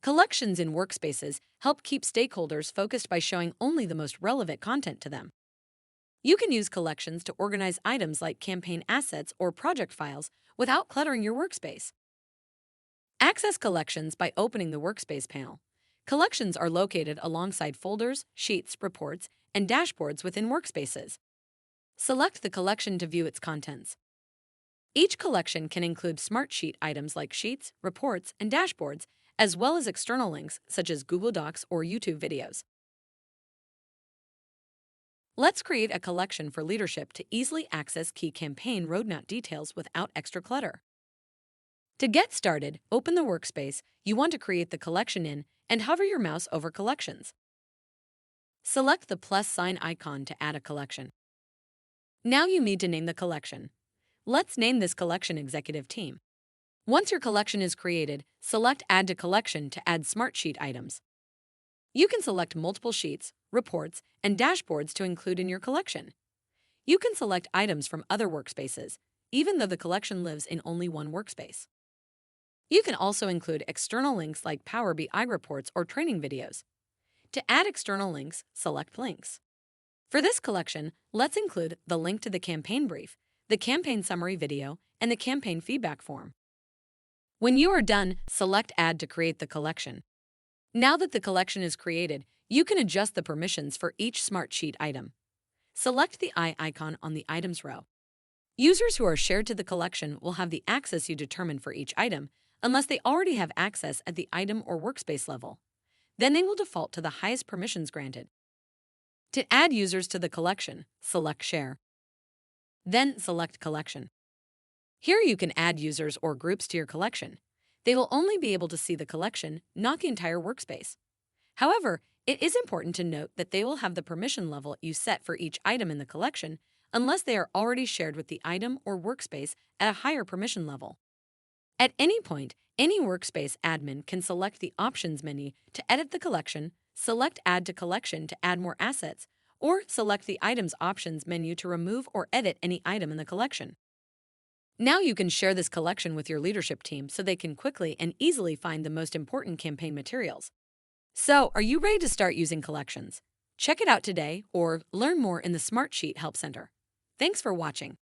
Collections in workspaces help keep stakeholders focused by showing only the most relevant content to them. You can use collections to organize items like campaign assets or project files without cluttering your workspace. Access collections by opening the Workspace panel. Collections are located alongside folders, sheets, reports, and dashboards within workspaces. Select the collection to view its contents. Each collection can include Smartsheet items like sheets, reports, and dashboards, as well as external links such as Google Docs or YouTube videos. Let's create a collection for leadership to easily access key campaign roadmap details without extra clutter. To get started, open the workspace you want to create the collection in and hover your mouse over Collections. Select the plus sign icon to add a collection. Now you need to name the collection. Let's name this collection Executive Team. Once your collection is created, select Add to Collection to add Smartsheet items. You can select multiple sheets, reports, and dashboards to include in your collection. You can select items from other workspaces, even though the collection lives in only one workspace. You can also include external links like Power BI reports or training videos. To add external links, select Links. For this collection, let's include the link to the campaign brief, the campaign summary video, and the campaign feedback form. When you are done, select Add to create the collection. Now that the collection is created, you can adjust the permissions for each Smartsheet item. Select the eye icon on the Items row. Users who are shared to the collection will have the access you determine for each item, unless they already have access at the item or workspace level. Then they will default to the highest permissions granted. To add users to the collection, select Share. Then select Collection. Here you can add users or groups to your collection. They will only be able to see the collection, not the entire workspace. However, it is important to note that they will have the permission level you set for each item in the collection unless they are already shared with the item or workspace at a higher permission level. At any point, any workspace admin can select the Options menu to edit the collection, select Add to Collection to add more assets, or select the Items Options menu to remove or edit any item in the collection. Now you can share this collection with your leadership team so they can quickly and easily find the most important campaign materials. So, are you ready to start using collections? Check it out today or learn more in the Smartsheet Help Center. Thanks for watching.